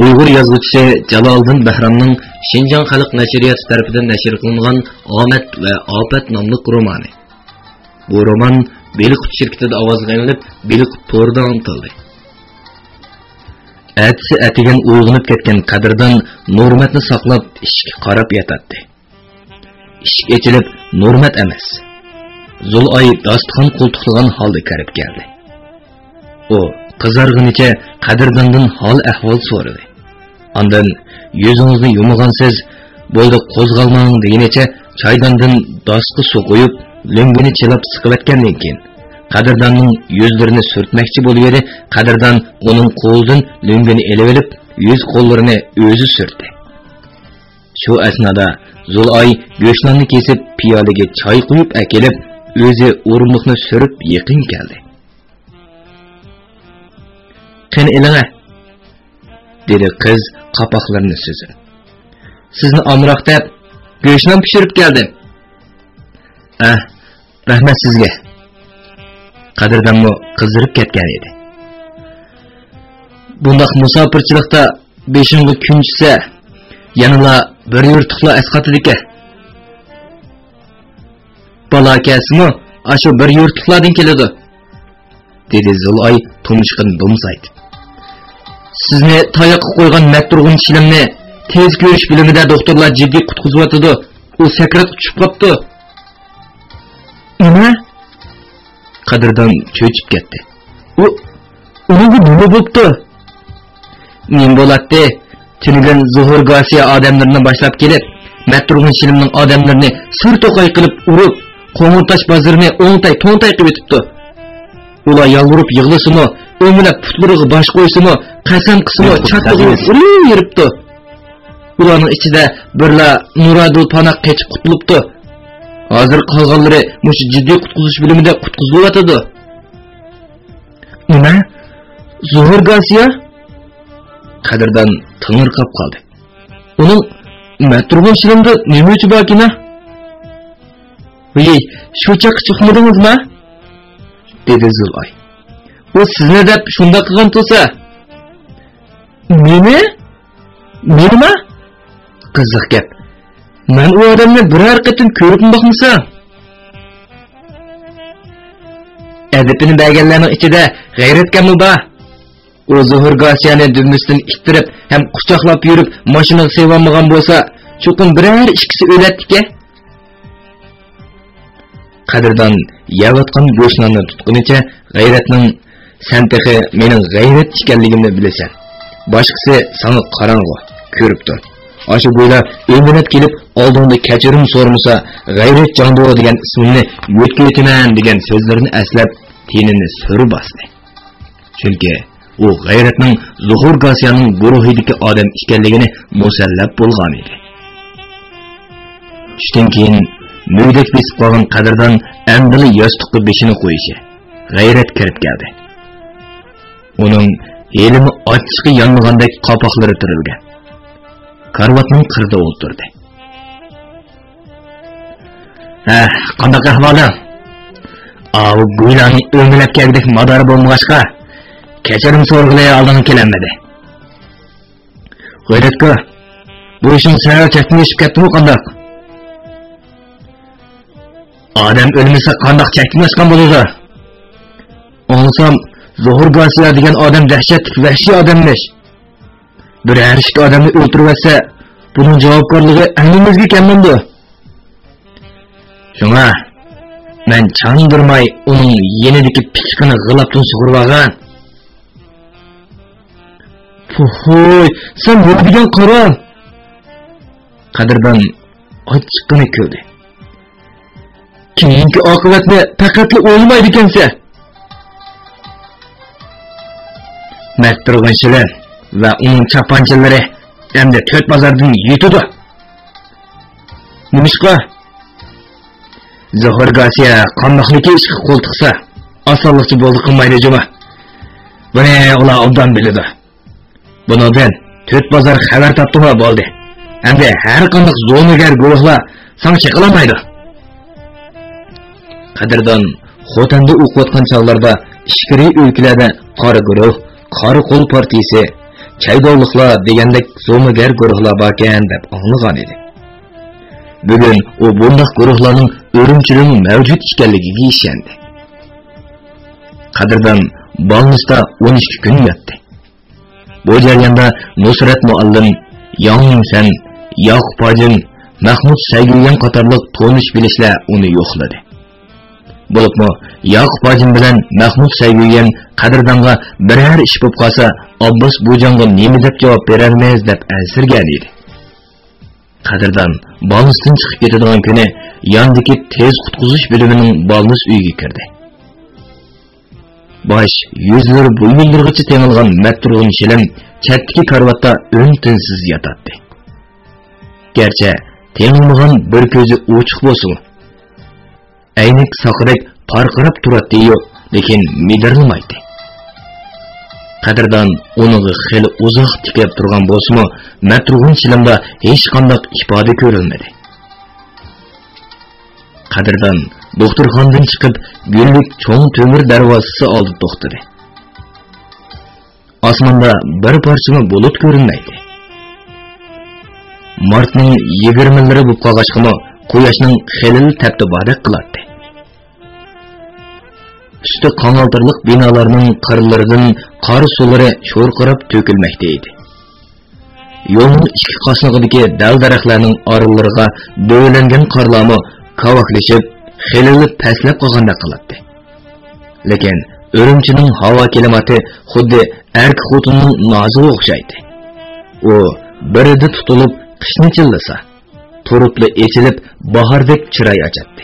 Uyg'ur yozuvchisi Jaloliddin Bahramning Şinjan Xalq nashriyati tarafidan nashr qilingan Omad va Ofat nomli romani. Bu roman Beliqut shirkatida ovozga aylanib, Beliqut to'rida antildi. Atsi atigan uyg'onib ketgan Qadirdan Nurmatni saqlab ishga qarab yotadi. Ishik ochilib, Nurmat emas. Zulay dasturxon qo'ltiqlagan holda kirib keldi. O qizarg'inicha Qadirdandan hol ahvol so'radi. Ondan yuzingizni yumag'ansiz, bo'ldi qo'zg'almang degenicha choydandan dasqi suv qo'yib, lingini chilab siqilayotgandan keyin Qadirdanning yuzlarini surtmoqchi bo'lgandi. Qadirdan uning qo'lidan lingini elib olib, yuz qo'llarini o'zi surtdi. Shu asnoda Zulay go'shtlarni kesib, piyolaga choy quyib akelib, o'zi o'rindiqni surib yaqin keldi. "Qani elinga?" dedi qiz qapoqlarini suzib. "Sizni amroq deb go'shtni pishirib keldim." Rahmat sizga." Qadirdanmi qizdirib ketgan edi. Bundaq musofirchilikda 5-kun tushsa, yanala bir yurtiqla asqatidiki. "Bala kasmi, ashu bir yurtiqlardan keladi," dedi Zulay tumishqin dumsaydi. "Sizni tayoqqa qo'ygan matturg'un shilimni tez ko'rish bilimida doktorlar jiddiy qutqizib u sakrat tushib qopti." "Nima?" Qadirdan cho'chib ketdi. "Uni nima bo'pti?" "Nim bo'ladi? Tinigan zuhur gasiya odamlarni boshlab kelib, matturg'un shilimning odamlarini sur to'qay qilib urib, Qo'ng'irtosh bozorini o'ngtay to'ntay qilib o'tibdi. Ular yalvurib yig'lasimi, o'milab putlariga bosh qo'ysimi, qasam qismi chatlig'i urib yuribdi. Ularning ichida birla Nuradul Panoq qechib qutulibdi. Hozir qolganlari mush jiddiy qutqizish bilimida qutqizilyotadi." "Nima? Zuhur gasiya?" Qadirdan tingirqab qoldi. "Uning matturg'un shilimda nima uchun borkina?" "Voy, shu chaqqa chiqmadingizmi?" dedi Zulay. "U sizni deb shunda qilgan bo'lsa." "Meni? Nima?" Qiziq gap. "Men u odamni biror qatim ko'rib boqmasam." Adibini berganlarning ichida g'ayratkammi bor? O zuhur gasiyani dummisdan ittirib, ham quchoqlab yurib, mashinaga sevamagan bo'lsa, cho'qim biror ikkisi o'latdi-ku. Qadirdan yavatgan go'shtlarni tutqunicha g'ayratning "Sen texi mening g'ayrat ekanligimni bilasan. Boshqasi sana qarang'u, ko'rib tur. Ashu bo'ylab o'nginib kelib, oldingda kechirim so'rmasa, g'ayrat jondu degan ismini yo'tkaytiman degan so'zlarini aslab, tenini so'rib bosdi. Chunki u g'ayratning zuhur gasiyaning guruhidagi odam ekanligini musallab bo'lgan edi. Shundan keyin Müydek besib qolgan Qadirdan andili yostiqqa beshini qo'yishi g'ayrat kirib keldi. Uning elimi ochiqi yonmagandek qopoqlari tirilgan. Karvatning qirda o'tirdi. Qanday ahvoling? Bu go'ylarning o'ngilab kelgidek madori bo'lmag'achqa kechirim so'rg'ilay oldinga kelanmadi. G'ayratga bu ishing sira chakmishib ketdimi qanday? Adam ölmese qandoq chakmashgan bo'ladi? Olsam zuhur gasiya degan odam dahshatli vahshiy odammish. Bir arishki odamni o'ltiribsa, buning javobgarligi hammamizga kelmadi. Shunga men chandırmay uning yenidagi pichqini g'ilabdan sug'urib olgan. Puhoy, sen nima degan qara? Qadirdan ochiqqina ko'rdi. Keyingi oqibatni faqatli o'ylamaydi ekansa. Matturg'unchilar va uning chapanchilari hamda to'rt bozordan yetadi. Nimishqa? Zuhur gasiya qandoqligi ishga qo'l tiqsa, osonlikcha bo'ldi qilmaydi juma. Buni ular obdan biladi. Bundan to'rt bozor xabar topdimi bo'ldi. Hamda har qanday zo'migar guruhlar sanksiya qilmaydi. Qadirdan Xotanda o'qiyotgan chog'larda ishkiri o'lkalarda qora guruh, qora qo'l partiyasi, chaydovliqlar degandek zo'migar guruhlar borkan deb anglagan edi. Bugun u bunday guruhlarning Urumchining mavjud ekanligiga ishondi. Qadrdon Balnisda 12 kun yotdi. Bu jarayonda Nusrat muallim, Yangsan, Yaqub Hojin, Mahmud Saygulyan qatorliq tonish bilishlar uni yo'qladi. Bo'libmi, Yaqub Hojin bilan Mahmud Saygulyan Qadrdonga biror ish bo'lib qolsa, Abbos Bujonga nima deb javob berarmiz deb ansirgan edi. Qadrdon Balnisdan chiqib ketadigan kuni yondagi tez qutqizish bo'limining Balnis uyiga kirdi. Baş, yüzleri bu yıldırgıcı tenilgan Matturg'un shilim chatdagi karvatda ön-tinsiz yatatdi. Gerçi tenilmagan bir ko'zi ochiq bo'lsin. Aynik saqirib parqirab turadi-yu, lekin midirlamaydi. Qadrdon uning xili uzoq tikib turgan bo'lsa-mu, Matturg'un shilimda hech qanday ifoda ko'rilmadi. Qadrdon doktorxonadan chiqib, gullik cho'ng temir darvozasi oldida to'xtadi. Osmonda bir parcha bulut ko'rinmaydi. Martning 20lari bo'lib qolg'achqimi, quyoshning xilil taptibodek qiladi. Usti qanaltirliq binolarning qirlaridan qor suvlari sho'rqirab to'kilmoqda edi. Yo'lning ikki qosnig'idagi dal daraxtlarning oralariga bo'ylangan qorlarmi kavaklashib, xilili pastlab qolganda qiladi. Lekin Urumchining havo kelimati xuddi erk xotinning noziga o'xshaydi. U birida tutilib qishni chillasa, turupli echilib bahordek chiroy ochadi.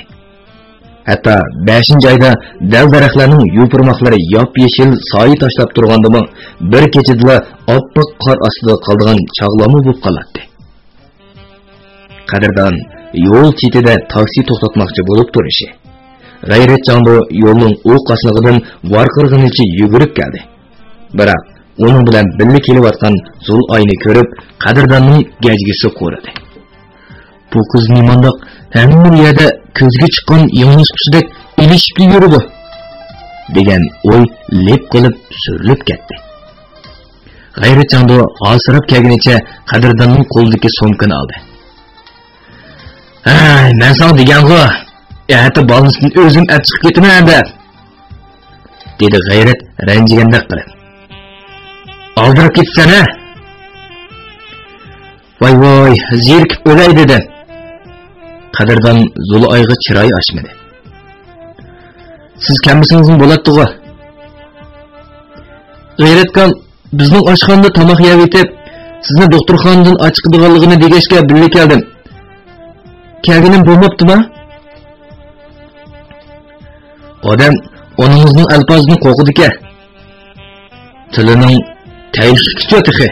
Hatto 5-oyda dal daraxtlarning yupurmoqlari yop-yeshil soyi tashlab turgandimi, bir kechada oppoq qor ostida qolgan chog'lami bo'lib qoladi. Qadrdon yo'l chetida taksi to'xtatmoqchi bo'lib turishi. G'ayratjon bu yo'lning u qasnig'idan varqirg'inicha yugurib keldi. Biroq uning bilan birga kelayotgan Zul'ayni ko'rib, Qadrdonning gajgisi qo'ridi. Bu qiz nimandoq hamma yerda ko'zga chiqqan yong'oq qushidek ilishib yuridi degan o'y lep qilib surilib ketdi. G'ayratjon bu hozirab kelganicha Qadrdonning qo'lidagi so'mkani oldi. "Ay, men sana degan-ku, hatta Balnisdan o'zim olib chiqib ketaman deb", dedi G'ayrat ranjigandek qilib. "Oldirib ketsana." "Voy, zerikib o'lay" dedi. Qadrdon Zul'ayga chiroy ochmadi. "Siz kammisingizmi bo'ladi-ku?" G'ayratjon bizning oshxonada tomoq yeb etib, sizni doktorxonadan ochiqdiganligini degashga birga keldim. Kelganim bo'lmabdimi? Odam onamizning alfozini qo'qidi-ku. Tilining tayilshi kuchatihi.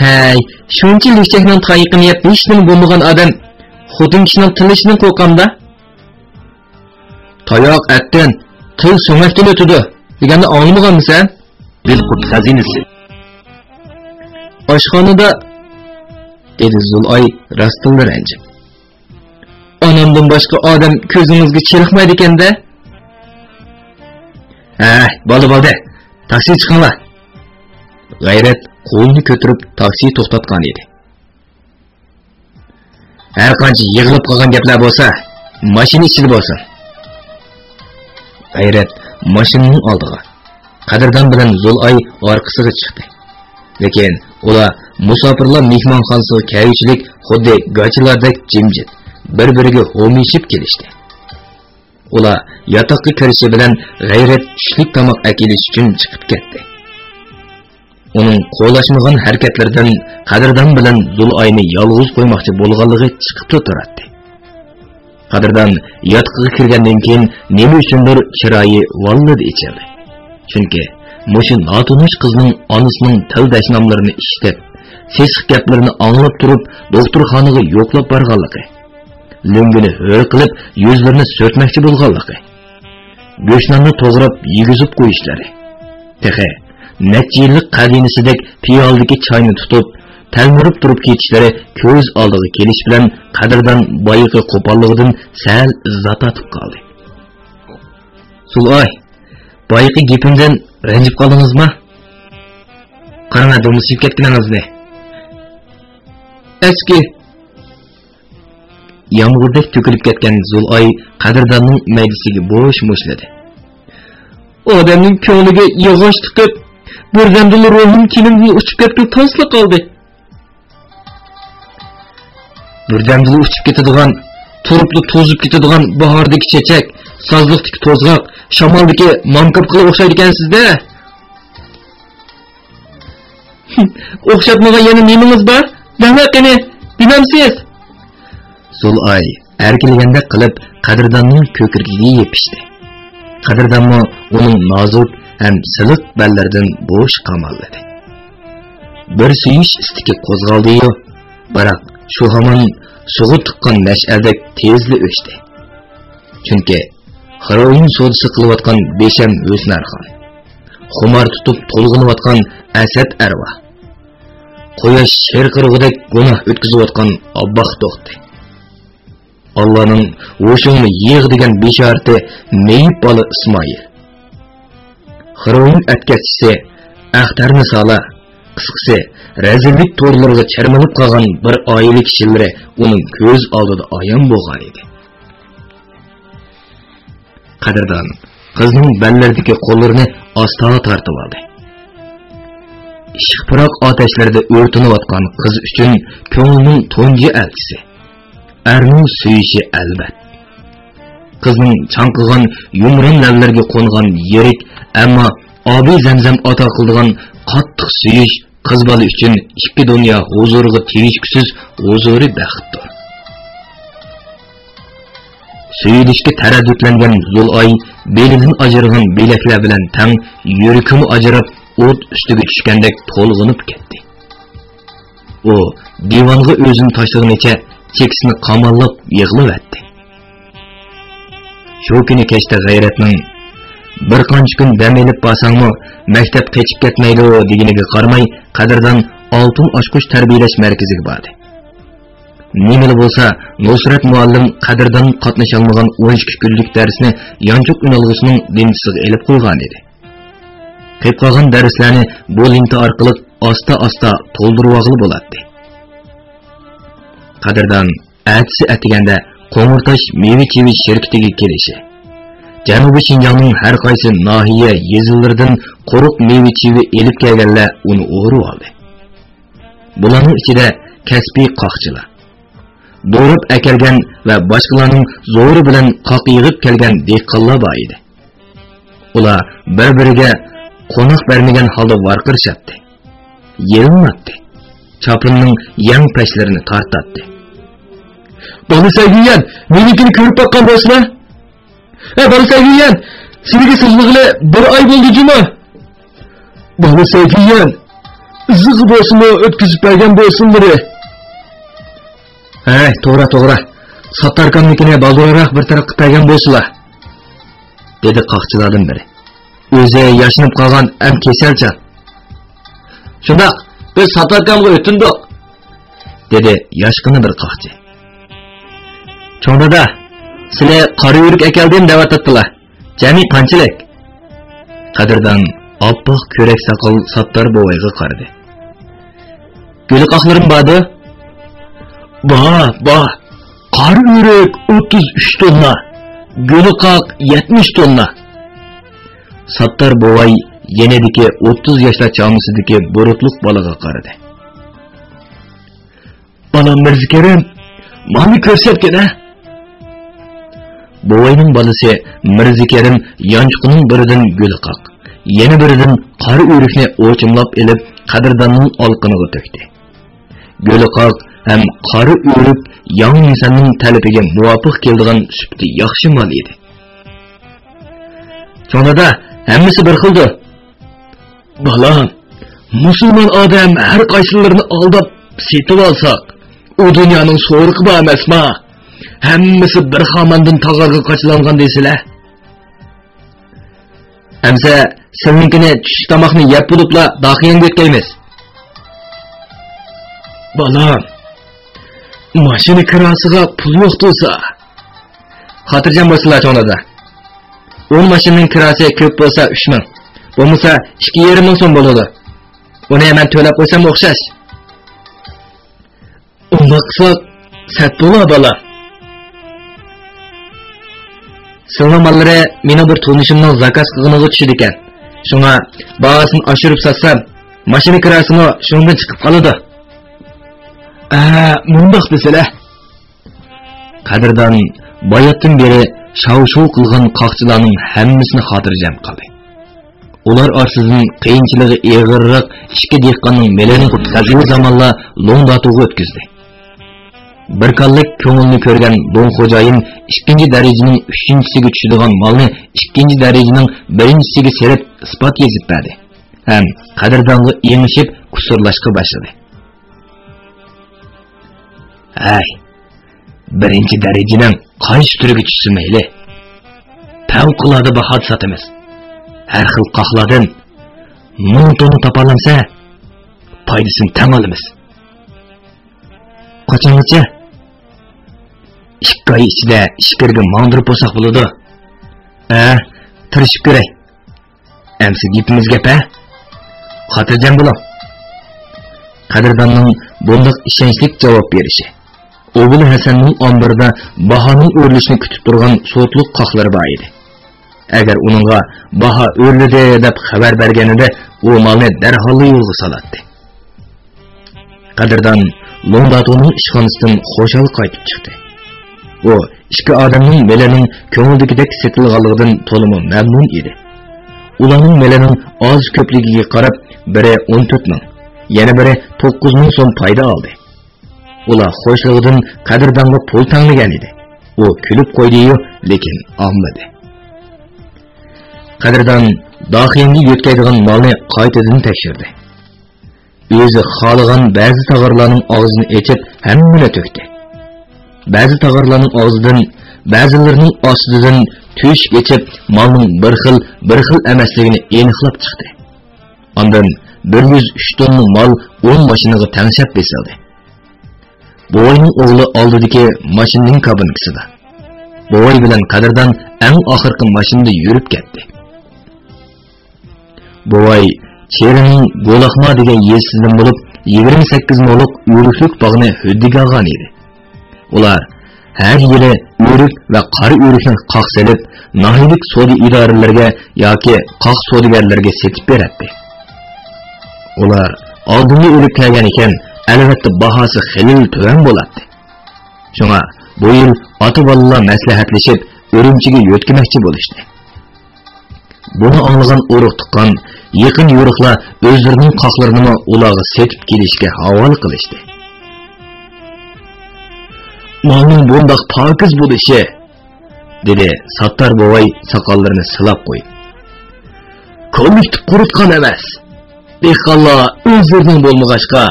Hay, shuncha lechakning tayiqini yeb hech nima bo'lmagan odam xotin kishining tilishini qo'rqamda. Tayoq atdan til so'makdan o'tadi deganni anglamaganmisan? Bilqut xazinasi. Oshxonada dedi Zul'ay rastında ranjib. "Onamdan boshqa odam ko'zingizga chiriqmaydi ekanda?" Bo'ldi. Taksi chiqinglar." G'ayrat qo'lini ko'tarib taksi to'xtatgan edi. "Har qancha yig'ilib qolgan gaplar bo'lsa, mashina ichida bo'lsin." G'ayrat mashinaning oldiga, Qadrdon bilan Zul'ay orqasiga chiqdi. Lekin ular musofirlar mehmonxonasiga keluvchilik xuddi g'achilardek jimjit, bir-biriga homishib kelishdi. Ular yotoqqa kirishi bilan G'ayrat tushlik tomoq akilish uchun chiqib ketdi. Uning qo'llashmagan harakatlaridan Qadrdon bilan Zul'ayni yolg'iz qo'ymoqchi bo'lganligi chiqib turardi. Qadrdon yotoqqa kirgandan keyin nima uchundir chiroyi valladi ichildi. Chunki mushu notunish qizning onasining til dashnamlarini eshitib, sesiq gaplarini anglab turib, doktorxonaga yo'qlab borganligi, lungini hur qilib, yuzlarini so'tmoqchi bo'lganligi, go'shtlarni to'g'rab yegizib qo'yishlari, texe necha yillik qadinisidek piyoldagi choyni tutib, talmurib turib ketishlari ko'z oldiga kelish bilan Qadrdon boyiqi qo'polligidan sal izzat atib qoldi. "Zul'ay, boyiqi gapimdan Ranjib qoldingizmi? Qarang, do'msib ketganingizni. Eski yağmurdek tökülüp ketken Zulay qadrdonning maydisiga bo'sh mo'shladi. Odamning ko'ngliga yog'och tiqib, birdan ruhim kimimga uchib ketib tasliq qoldi. Birdan uchib ketadigan, turibli to'zib ketadigan bahordagi chechak, sozliqdagi to'zg'oq, shamoldagi mamkab qilib o'xshaydi ekansizda. O'xshatmagan yana nemingiz bor? Mana qani, bilmamsiz? Zulay erkiliganda qilib qadrdonning ko'kirgiga yepishdi. Qadrdonmi uning nozik ham siliq ballaridan bo'sh qamalladi. Bir suyish istiki qo'zg'aldi-yu, biroq shu hamon sug'i tuqqan mash'aldek tezli o'chdi. Chunki heroin sodisi qilayotgan Besham Husnarxon, xumar tutib to'lg'inayotgan Asad Arva, quyosh sherqirg'idek gunoh o'tkazayotgan Abboq to'xti. Allah'ın o'shingni yig'i degan beshorati Meyib bola Ismoil. Heroin atkachisi Axtar misoli, qisqasi razillik to'rlariga charmilib qolgan bir oila kishilari uning ko'z oldida ayon bo'lgan edi. Qadrdon qizning ballaridagi qo'llarini ostoga tortib oldi. Ishqiroq otashlarda o'rtinayotgan qiz uchun ko'ngilning tunji elchisi. Erning suyushi albat. Qizning chanqigan yumron lavlarga qo'ngan yirik, ammo obi zamzam ato qildigan qattiq suyush qiz bola uchun ikki dunyo huzuriga tegishsiz huzuri baxtdir. Suyulishga taraddudlangan Zulay belidan ajrag'an belaklar bilan tang yuragini ajrab o't ustiga tushgandek to'lg'inib ketdi. U divonga o'zini tashlagunicha cheksini qamallab yig'lavatdi. Shu kuni kechda G'ayratning bir qancha kun dam elib bo'lsangmi maktab qechib ketmaydi deganiga qaramay qadrdon oltin oshqush tarbiyalash markaziga bordi. Nimali bo'lsa Nusrat muallim qadrdon qatnasha olmagan 12 kunlik darsni yanchuq unalg'isining dinchisiga elib qo'ygan edi. Qilib qolgan darslarni bu linta orqali asta-asta to'ldirib olg'ili bo'ladi. Qadrdon atsi atiganda Qo'ng'irtosh meva-chevish shirkatiga kelishi, Janubiy Shinjongning har qaysi nahiya yezilaridan quruq meva-chevi elib kelganlar uni o'g'ri oldi. Bularning ichida kasbiy qoqchilar, do'rib akelgan va boshqalarning zo'ri bilan qoq yig'ib kelgan dehqonlar bor edi. Ular bir-biriga qo'noq bermagan holda varqirishadi, yelmatdi, chopinning yang pashlarini tortatdi. Bana sevgiyen, menikini körüp bakkan boşuna. Bana sevgiyen, seniki sızlıkla bir ay buldu cuma. Bana sevgiyen, zıgı boşunu ötküzüp bergen boşun biri. To'g'ri. Sattarkamnikine baldurarak bir tarafı bergen boşula. Dedi qaqchilardan biri. O'zi yaşınıp qalgan em keselcan. Shundaq, biz Sattarkamga o'tindik. Dedi yaşqini bir qaqchi. Çoğunda sizler qora yürük ekeldim deb atatdilar. Jami qanchalik? Qadrdon oppoq ko'rak saqol Sattar bovoyga qaradi. Guli qoqlarim bordi? Bor. Qora yürük 33 tonna, guli qoq 70 tonna. Sattar bovoy yenediki 30 yoshlar chamisidagi burutliq bolaga qaradi. Bana Mirzikerim, mani ko'rsatgan a? Bovoyning bolasi Mirzikerim yanchiqning biridan guli qoq, yana biridan qora o'rikni o'chimlab elib qadrdonning olqiniga to'kdi. Guli qoq ham qora o'rik yo'ng insonning talabiga muvofiq keladigan supti yaxshi mol edi. Sonada hammasi bir xildir. Balam, musulmon odam har qaysilarini aldab setib olsak, u dunyoning so'riqi bor emasmi? Hammasi bir xamandan tog'orga qochilangan deysizlar. Amsa seninkini tush tomoqni yeb bo'libla doxiyanga o'tkaymiz. Balam, mashina kirasiga pul yo'q bo'lsa, xotirjam bo'lsinlar cho'nada. 10 mashinaning kirasi ko'p bo'lsa 3000, Bo'lmasa 2,5 ming so'm bo'ladi. Uni hemen to'lab qo'ysam o'xshash. Unda qilsak, sat bo'la bola. Silma mallari meni bir tunishimning zakaz qilganiga tushdi ekan. Shunga bahosini oshirib satsam, mashina kirasini shundan chiqib qoladi. Mundoq desizlar. Qadrdon boyatdan beri shav-shuv qilgan qoqchilarning hammasini xotirjam qildi. Ular orsidan qiyinchiligi eg'irroq ikki dehqonning melini qazili zamonla Londatuga o'tkazdi. Bir kallik ko'ngilni ko'rgan Don xo'jayin 2-darajaning 3-chisiga tushadigan molni 2-darajaning 1-chisiga serib isbot yezib berdi. Ham qadrdonga yengishib kusurlashga boshladi. Ay, 1-darajaning qaysi turiga tushsa mayli. Favqulodda baho sotamiz. Har xil qoqlardan 1000 tonna topalamsa, foydasini tam olamiz. Qachongacha? 2 oy ichida ishkirga mandirib bo'lsak bo'ladi. Tirishib ko'ray. Amsi gapimiz gap-a? Xotirjam bo'ling. Qadrdonning bundoq ishonchli javob berishi. O'g'li Hasanning omborida bahoning o'rilishini kutib turgan so'tliq qoqlari bor edi. Agar uningga baho o'rildi deb xabar berganida, u molni darhol yo'lga solatdi. Qadrdon Londatuning ishxonasidan xo'shal qaytib chiqdi. O, ikki odamning melining ko'ngildagidek setilganligidan to'liq mamnun edi. Ularning melining oz ko'pligiga qarab, biri 14 ming, yana biri 9 ming so'm foyda oldi. Ular xo'shligidan qadrdonga pul tanlagan edi. U kulib qo'ydi-yu, lekin olmadi. Qadrdon daxiyinga yo'tkaydigan molni qaytadan tekshirdi. O'zi xohlagan ba'zi tog'orlarning og'zini ochib, hammani to'kdi. Ba'zi tog'orlarning og'zidan, ba'zilarining ostidan tush geçib, molning bir xil emasligini aniqlab chiqdi. Ondan 103 tonna mol 10 mashinaga tangshab besildi. Bovoyning o'g'li oldidagi mashinaning kabinkasida. Bovoy bilan qadrdon eng oxirgi mashinada yurib ketdi. Bovoy Cherining Go'laqma degan yesidan bo'lib 28 mo'liq o'riklik bog'ni huddiga olgan edi. Ular har yili o'rik va qari o'rikni qoq selib, nohilik savdo idoralariga yoki qoq savdogarlarga setib beradi. Ular oldingi o'rik kelgan ekan, albatta bahosi xilil tuvan bo'ladi. Shunga bu yil ota-bolalar maslahatlashib, o'rimchiga yo'tkimoqchi bo'lishdi. Buni anglagan o'riq tuqqan yaqin yo'riqlar o'zlarining qoqlarini ularga setib kelishga havola qilishdi. Molning bundoq pokiz bo'lishi, dedi Sattar bovoy soqollarini silab qo'yib. Kollektiv quritgan emas. Dehqonlar o'zlarining bo'lmag'achqa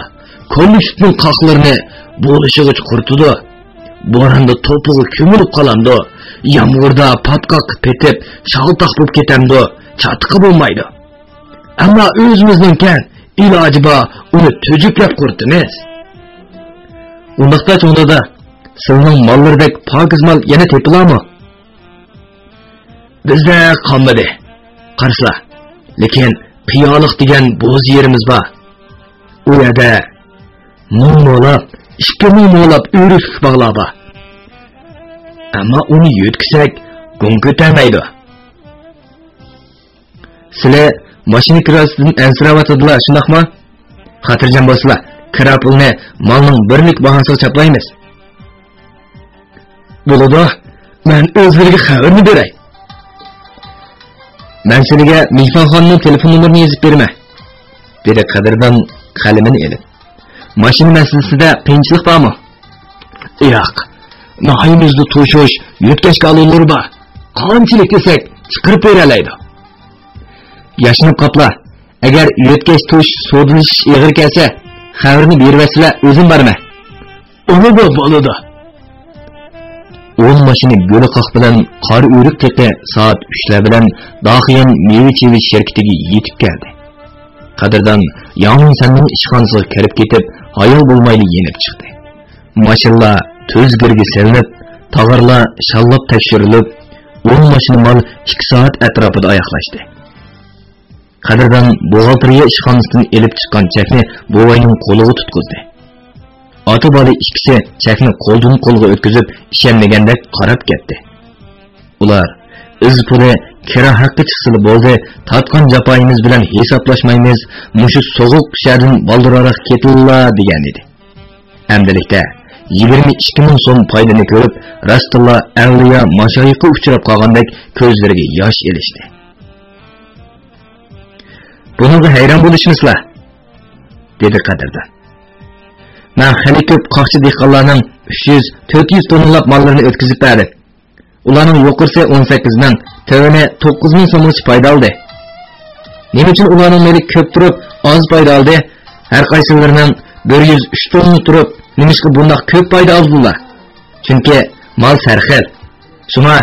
kollektivning qoqlarini bo'lishiga quritdi. Bo'ronda to'pig'i ko'milib qolamdi. Yomg'irda patqoq petib, shaltoq bo'lib ketamdi. Chatiqi bo'lmaydi. Ammo o'zimizning iloji bor, uni to'jiplab quritamiz. Undaqda cho'ndada sizning mollardek pokiz mol yana tepilarmi? Bizda qolmadi. Qaraslar. Lekin qiyoliq degan bo'z yerimiz bor. U yerda 1000 mo'lab, 2000 mo'lab o'rik bog'lar bor. Ammo uni yo'tkizsak, gun ko'tarmaydi. Sizlar mashina kirasidan ansiravatadilar, shundaqmi? Xotirjam bo'lsizlar, kira pulni molning birlik bahosiga chaplaymiz. Bo'ladi, men o'zlariga xabarni beray. Men sizga mehmonxonaning telefon nomerini yozib berma, dedi qadrdon qalamini elib. Mashina masalasida qiyinchilik bormi? Yo'q. Nahimizda to'shish, yo'tkashga alulur bor. Qanchalik desak, chiqarib beralaydi. Yashinib qopla. Agar yo'tkash to'sh sodilish eg'ir kelsa, xabarni bervasizlar, o'zim borman. Uni bo'ladi. 10 mashina Go'laqoq bilan qori o'rik teqi soat 3lar bilan Daxiyan meva-cheva shirkatiga yetib keldi. Qadrdon Yong'in sanning ishxonasiga kirib ketib, hayol bo'lmayli yenib chiqdi. Mashinalar tuzgirga selinib, tog'orlar shallab tekshirilib, 10 mashina mol 2 soat atrofida oyoqlashdi. Qadirdan buğaltırıya ishxonasidan elib chiqqan chakni buvayning qo'liga tutqizdi. Ota bola ikkisi chakni qo'ldan qo'lga o'tkazib, ishonmagandek qarab ketdi. Ular iz puli kira haqqi chiqsa bo'ldi, tatqan japoyimiz bilan hisoblashmaymiz, mushu so'g'uq shardan baldıraroq ketilla degan edi. Amdilikda 22 ming so'm foydani ko'rib, Rasululloh avliyo mashoyiqqa uchrab qolgandek ko'zlariga yosh elishdi. Bunga hayron bo'lishmisizlar? dedi Qadirdan. Men xali ko'p qoqchi dehqonlarning 300-400 tonnalab mollarini o'tkazib berdim. Ularning yuqorisi 18 ming, tövini 9 ming so'mgacha foyda oldi. Nima uchun ularning meli ko'p turib, oz foyda oldi? Har qaysilarining 103 tonna turib, nimishqa bundoq ko'p foyda oldilar? Chunki mol sarxil. Shuna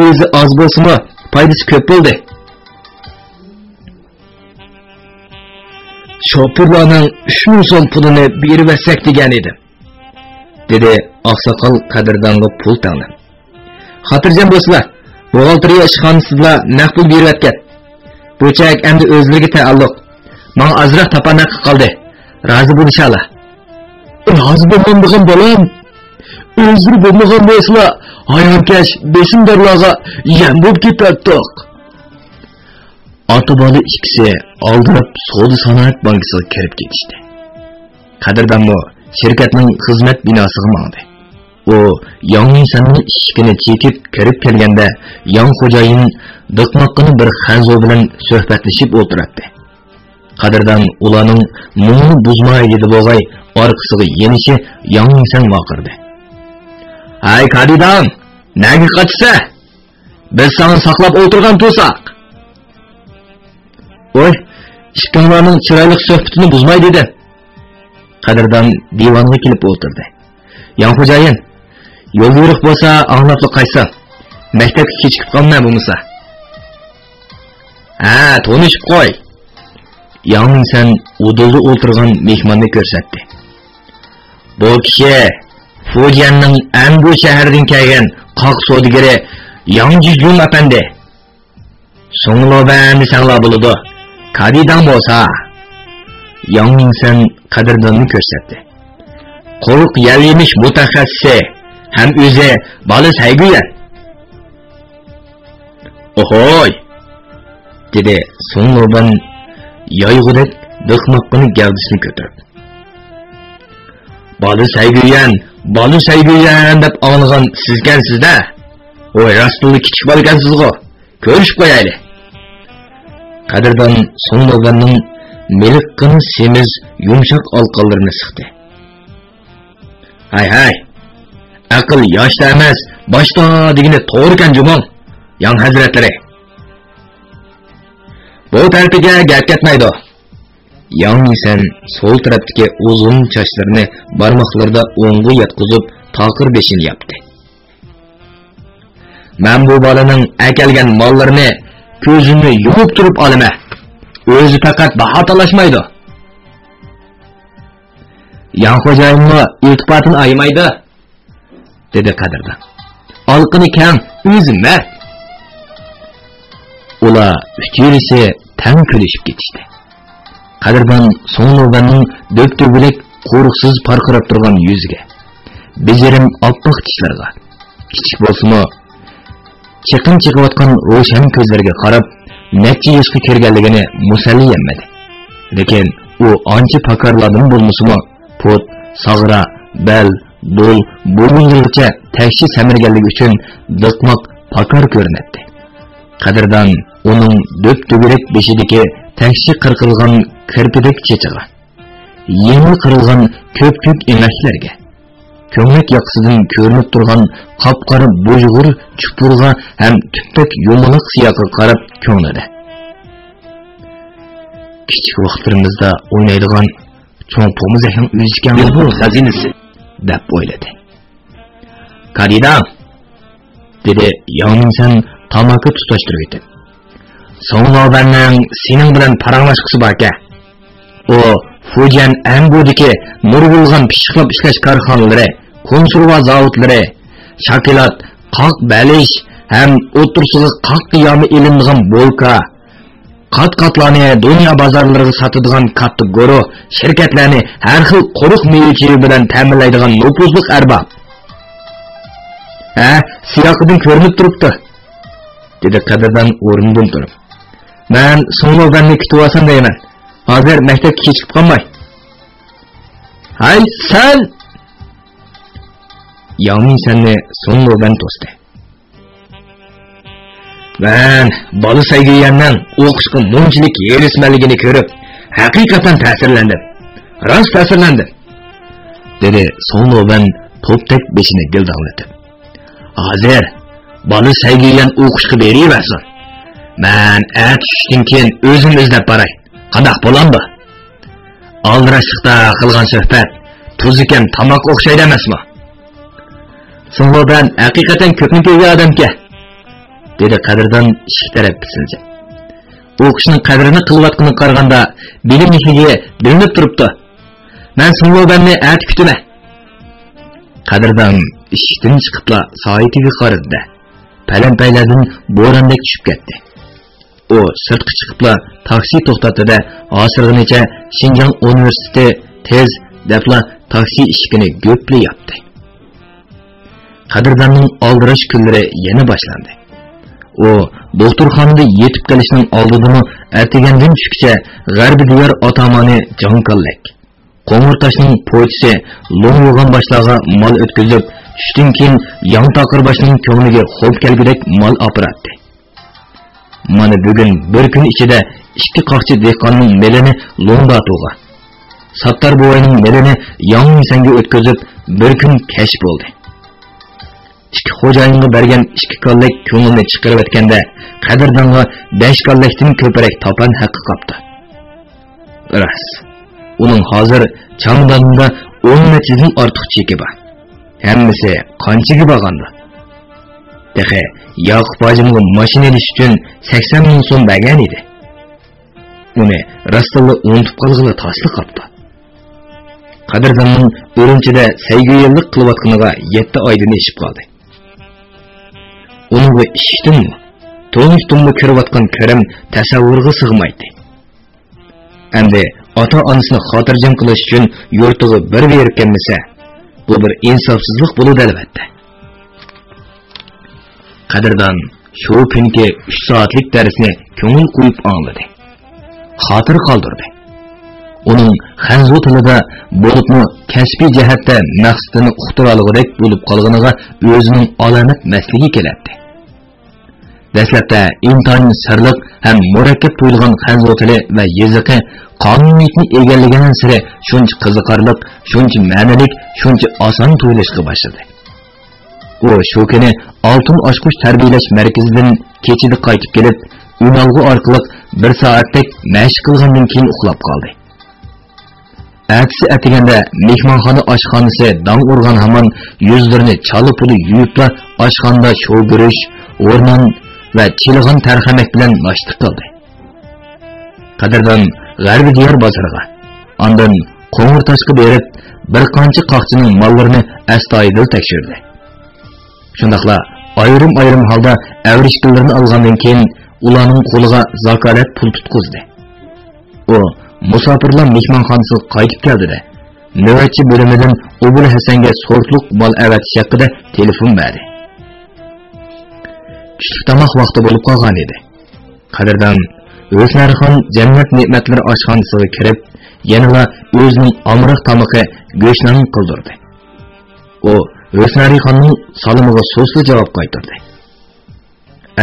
o'zi oz bo'lsa-mu, foydasi ko'p bo'ldi. Şoförlarning 3000 so'm pulini berib versak degan edi, dedi oqsoqol Qadirdonga pul tanlab. Xotirjam bo'lsizlar, buxgalteriya ishxonasida naqd pul berib atgan. Bu chek endi o'zlariga taalluq. Men azroq tapanaq qoldi. Rozi bo'l inshaalloh. Rozi bo'lmagan bolam. O'zri bo'lmagan bo'lsa, hayonkash besimdorlarga yem bo'lib ketadiq. Ota bola ikkisi oldirib Savdo sanoat bankasiga kirib ketishdi. Qadirdanmi shirkatning xizmat binosiga mangdi. O Yanginsanning ishkini chekib kirib kelganda, yan xo'jayin diqmoqqini bir xanzo bilan suhbatlashib o'tiribdi. Qadirdan ularning mungni buzmaydi deb o'g'ay orqasiga yenishi Yanginsan vaqirdi. "Hay Qadidan, nega qochsa? Biz seni saqlab o'tirgan to'saq." "Oy, ishkinglarning chiroyli suhbatini buzmay" dedi. Qadirdan divanga kelib o'tirdi. "Yan xo'jayin, yo'l yuriq bo'lsa, anglabli qaysa. Maktabga kechikib qolma bo'lmasa." "Ha, tanishib qo'y." Yanginsan o'dilda o'tirgan mehmonni ko'rsatdi. "Bu kishi Fujianning Anbu shahridan kelgan qoq savdogari Yang Jijun apandi. So'ngloban desanglar bo'ladi. Qadidan bo'lsa." Yanginsan Qadirdonni ko'rsatdi. "Qo'riq yalimish mutaxassisi, ham o'zi bola sayg'uyan." "Ohoy!" dedi so'ngloban yayg'udek diqmoqqini gavdisini ko'tarib. Bola sayg'uyan deb anglagan sizgansizda. Oy, Rasululloh kichik bo'lgansizg'o. Ko'rishib qo'yayli. Qadirdan so'nglobanning meliqqini semiz yumshoq olqonlarini siqdi. "Hay, aql yoshda emas, boshda degani to'g'ri kan jumon, yan hazratlari. Bu tarafga gap ketmaydi." Yanginsan sol tarafdagi uzun sochlarini barmoqlarida o'ngga yotqizib, taqir beshini yapdi. "Men bu bolaning akalgan mollarini ko'zimni yumib turib olaman. O'zi faqat baho talashmaydi. Yan xo'jayinni iltifotini aymaydi", dedi Qadirdan. "Olqini kang, o'zi mard." Ular uchirisi tang kulishib ketishdi. Qadirdan so'nglobanning do'k-do'g'ilak qo'riqsiz parqirab turgan yuziga, bejirim oppoq tishlarga, kichik bo'lsa-mu, chiqin chiqayotgan ro'shan ko'zlarga qarab, necha yoshga kirganligini musalli yemmadi. Lekin u ancha pakarlardan bo'lmasa-mu, put, sag'ra, bel, bo'l, bo'g'ingacha tashchi samirganligi uchun diqmoq pakar ko'rinadi. Qadirdan uning do'k-do'g'ilak beshidagi tashchi qirqilgan kirpidek chechiga, yengil qirilgan ko'p-ko'p enaklarga, ko'nglik yoqsidan ko'rinib turgan qop-qora bo'jg'ur chupurga ham tuppak yumaloq siyoqqa qarab ko'nglidi. Kichik vaqtlarimizda o'ynaydigan cho'ng pomizakning o'zi ekan bu xazinasi deb o'yladi. "Qadidan", dedi Yanginsan tamaki tutashtirib etib. "So'nglobanning sening bilan paranglashqisi bor-ku. O Fujian Anbudagi nurg'ulg'an pishiqlab ishlash korxonalari, konserva zavodlari, shakilot, qoq balish ham o'tirsiga qoq qiyomi ilingan bolka, qat-qatlarni dünya bozorlariga sotadigan katta guruh şirketlarni har xil quruq meyvechiligi bilan ta'minlaydigan nupuzli arbob. Siyoqidan ko'rinib turibdi, dedi Qadirdan o'rnidan turib. Men Sonlobanni kutib olsam deyman. Hozir maktabga kechikib qolmay. Hay sen! Yangmin senni Sonloban to'sdi. Men bola saygiyandan o'qishga munchilik yerismaligini ko'rib, haqiqatan ta'sirlandim. Rost ta'sirlandim, dedi Sonloban toptek beshini gildanglatib. Hozir bola saygiyan o'qishga beraversin. Men tushdan keyin o'zim izlab boray. Qanday bo'lamdi? Aldirashliqda qilgan suhbat tuz ekan tomoq o'xshaydi emasmi? Sonloban haqiqatan ko'pni ko'rgan odamga, dedi Qadirdan ishik tarafga siljib. O'qishning qadrini qilayotganini qaraganda bilimligiga bilinib turibdi. Men Sonlobanni kutma. Qadirdan ishikdan chiqibla soatiga qaradi. Palan-paylardan bo'rondek tushib ketdi. O sirtqa chiqibla taksi to'xtatdi-da, hozirgacha Xinjiang universiteti tez debla taksi ishigini go'pli yopdi. Qadirdanning oldirash kunlari yana boshlandi. O doktorxonada yetib kelishning oldidimi ertagandan tushgacha g'arbi diyor otamoni Jonkallak. Qo'ng'irtoshning poychisi Lo'ng'o'g'an boshlig'iga mol o'tkazib, tushdan keyin Yang Taqirboshning ko'ngliga xo'p kelgudek mol operatdi. Mana bugun bir kun ichida ikki qoqchi dehqonning melini Lo'ng'datuga, Sattar bo'yining melini Yangminsanga o'tkazib bir kun kesh bo'ldi. İki xo'jayinga bergan ikki kollak ko'ngilni chiqarib o'tganda Qadirdonga 5 kollakdan ko'proq topan haqqi qopdi. Ras, uning hozir chamdonida 10 metrdan ortiq cheki bor. Hammasi qanchaga bo'lgandi? Dexe, Yaqub hojimga mashina olish uchun 80 ming so'm bergan edi. Uni rastalla unutib qolg'ili tasli qopdi. Qadirdonning Urumchida sayg'oyillik qilayotganiga 7 oydan eshib qoldi. Onun bu işitdinmi? To'ng'ishtimni ko'rayotgan ko'rim tasavvurga sig'maydi. Endi ota-onasini xotirjam qilish uchun yurtiga bir berib kelmasa, bu bir insofsizlik bo'ladi albatta. Qadirdon shu kunki 3 soatlik darsni ko'ngil qo'yib angladi. Xotir qoldirdi. Uning Xanzu tilida bo'libmi kasbiy jihatda maqsadini uqtira olgudek bo'lib qolganiga o'zining alomat masligi keladi. Dastlabda intayin sirliq ham murakkab tuyulgan Xanzu tili va yeziqi qonuniyatni egallagan siri shuncha qiziqarliq, shuncha ma'nilik, shuncha oson tuyulishga boshladi. U shu kuni Oltin oshqush tarbiyalash markazidan kechida qaytib kelib, Unalg'u orqali 1 soatlik mashq qilgandan keyin uxlab qoldi. Ertesi atiganda mehmonxona oshxonasi dam urgan hamon yuzlarini chala puli yuyibla oshxonada sho'girish, o'rnon va chilg'in tarxamak bilan noshta qildi. Qadirdon g'arbi diyor bozoriga, ondan Qo'ng'irtoshga berib, bir qancha qoqchining mollarini astoydil tekshirdi. Shundaqla ayrim holda avrishkillarini olgandan keyin ularning qo'liga zakolat pul tutqizdi. U musofirlar mehmonxonasiga qaytib keldi-da, navbatchi bo'limidan Obul Hasanga sortliq mol avatish haqida telefon berdi. Tushlik tomoq vaqti bo'lib qolgan edi. Qadirdon O'snarxon jannat ne'matlari oshxonasiga kirib, yana o'zining omroq tomoqi go'shtni qildirdi. U O'snarxonning salimiga so'zli javob qaytardi.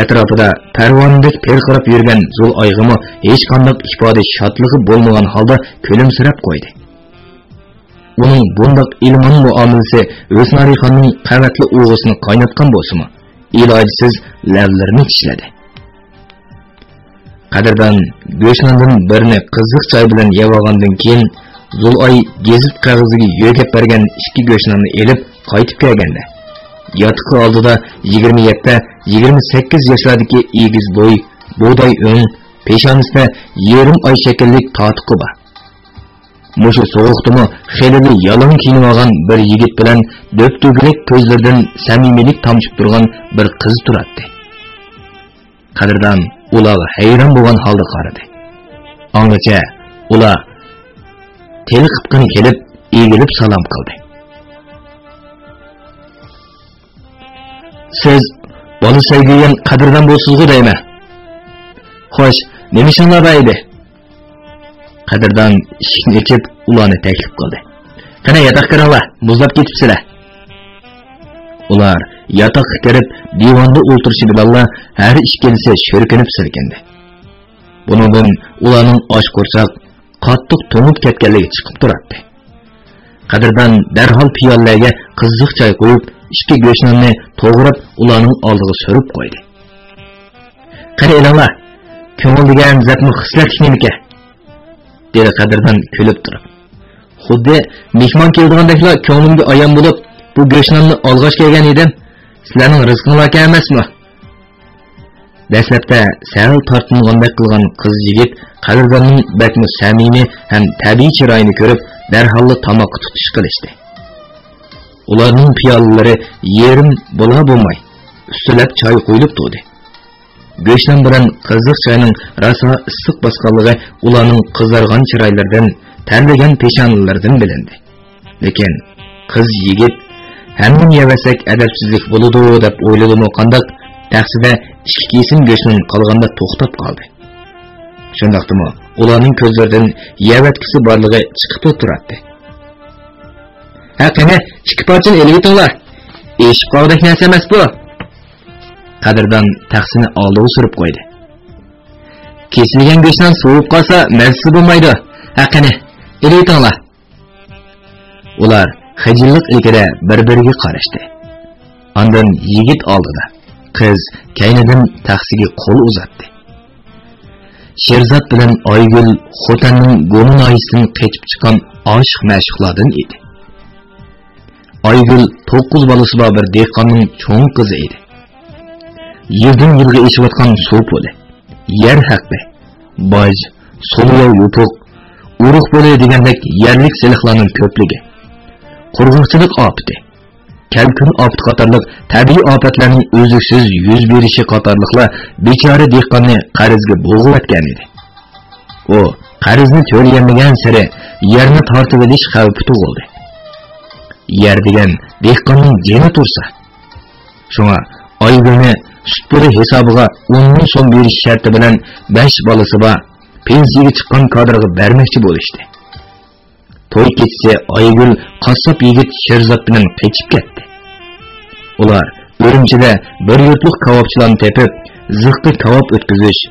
Atrofida parvondek perqirab yurgan Zul ayg'imi hech qanday ifoda shodligi bo'lmagan holda kulimsirab qo'ydi. Uning bundoq ilmon muomalasi O'snarxonning qavatli o'g'isini qaynatgan bo'lsa-mu, ilojsiz lablarini tishladi. Qadirdon go'shtdan birini qiziq choy bilan yeb olgandan keyin Zulay gezit qog'oziga yo'g'ib bergan ikki go'shtni elib qaytib kelganda, yotiqi oldida 27-28 yoshlardagi egiz bo'y, buğday o'ng, peshonasida yarim oy shakllik totiqi bor. Mushu sovuqdimi xelili yalon kiyinib olgan bir yigit bilan do'ptuglik ko'zlardan samimilik tomchib turgan bir qiz turardi. Qadirdon ularga hayron bo'lgan holda qaradi. Angacha ular telqibqin kelib, egilib salom qildi. Siz bola sevgiyen qadrdan bo'lsizgu deyman. Xo'sh, nima ishinglar bor edi? Qadrdan ishni ichib ularni taklif qildi. Qana yotoq kiringlar, muzlab ketibsizlar. Ular yotoqqa kirib, divanda o'tirishi bilan har ikkalisi sho'rkinib silkindi. Buningdan ularning och qo'rsoq qattiq to'nib ketganligi chiqib turardi. Qadrdan darhol piyollarga qiziq choy qo'yib, ikki go'shtni to'g'rab ularning oldiga surib qo'ydi. "Qani elinglar, ko'ngil degan zatmi xislatlik nimika?" dedi Qadrdan kulib turib. "Xuddi mehmon keldigandeklar ko'nglimga ayon bo'lib, bu go'shtni olg'ash kelgan edim. Sizlarning rizqinglar emasmi?" Dastlabda sal tortingandek qilgan qiz yigit Qadrdanning bakmi samimiy ham tabiiy chiroyini ko'rib, darhol tomoqqa tutish qilishdi. Ularning piyolalari yerim bo'la bo'lmay, ustilab choy qo'yilib turdi. Go'shtdan bilan qiziq choyning rosa issiq bosqanligi ularning qizargan chiroylaridan, tanlagan peshonalaridan bilindi. Lekin qiz yigit hamma yevasak adabsizlik bo'ladi deb o'yladimi qandaq taqsida ikki kesim go'shtning qolganda to'xtab qoldi. Shundaqdimi ularning ko'zlaridan yevatkisi borligi chiqib turardi. "Ha, qani, ikki parchani elib o'tinglar. Eshib qoldik narsa emas bu." Qadrdan taqsini oldiga surib qo'ydi. "Kesilgan go'shtdan sovib qolsa, mazasi bo'lmaydi. Ha, qani, elib o'tinglar." Ular xijillik ilkida bir-biriga qarashdi. Ondan yigit oldida, qiz kaynidan taqsiga qo'l uzatdi. Sherzod bilan Oygul Xotanning Go'min oyisidan qechib chiqqan oshiq mashhuqlardan edi. Oygul 9 bolasi bor bir dehqonning cho'ng qizi edi. Yildan yilga eshayotgan suv puli, yer haqi, boj, suluv yutuq, urug' puli degandek yerlik silahlarning ko'pligi, qurg'oqchilik ofati, kalkun ofati qatorliq tabiiy ofatlarning o'ziksiz yuz berishi qatorliqlar bechora dehqonni qarzga bo'g'ayotgan edi. U qarzni to'laganmagan sari yerni tortib olish xavfi tug'ildi. Yer degan dehqonning jeni tursa, shunga Oygulni sut puli hisobiga 10 ming so'm berish sharti bilan 5 bolasi bor pensiyaga chiqqan kadrga bermoqchi bo'lishdi. To'y kechsa Oygul qassob yigit Sherzod bilan qechib ketdi. Ular Urumchida bir yurtlik kavobchilarni tepib, ziqqa kavob o'tkazish,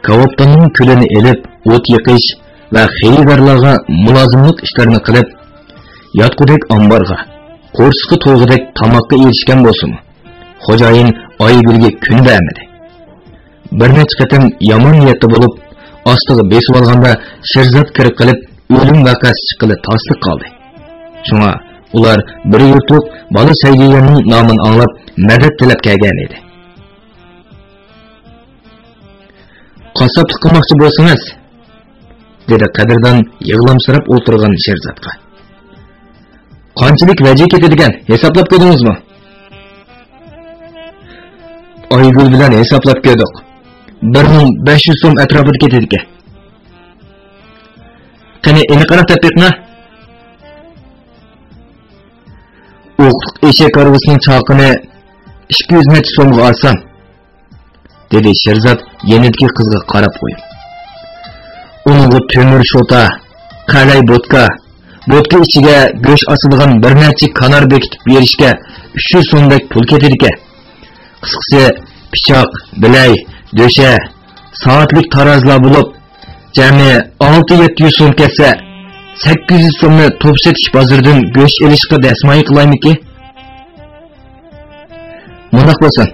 kavobdanning kulini elib, o't yiqish va xaridorlarga mulozimlik ishlarini qilib, yotqudek omborga, qo'rsqi to'g'idek tomoqqa erishgan bo'lsin. Xo'jayin Oygulga kun bermadi. Bir necha qatim yomon niyatda bo'lib, ostiga besib olganda Sherzod kirib qilib, o'lim vaqasi chiqili tasliq qoldi. Shunga ular bir yurtlik bola Saydiyanning nomini anglab, madad tilab kelgan edi. "Qassoblik qilmoqchi bo'lsangiz," dedi Qadrdan yig'lamsirab o'tirgan Sherzodga. "Qanchalik vaji ketadigan hisoblab ko'rdingizmi?" Oygul bilan hisoblab ko'rdik. 1500 so'm atrofida ketadi. Qani eni qarab tapiqna? O'qliq eshak arvasining chaqini 200 metr so'mga olsam, dedi Sherzod yenidagi qizga qarab qo'yib. Uningga temir shota, qalay vodka ichiga go'sht osadigan bir necha kanar bekitib berishga 300 so'mdek pul ketadi. Qisqasi pichoq, bilay, döşe, saatlik tarazlar bulup, jami 6-700 so'm ketsa, 800 so'mni top setish bozordan go'sht elishga dasmoy qilaymiki? Mundaq bo'lsin,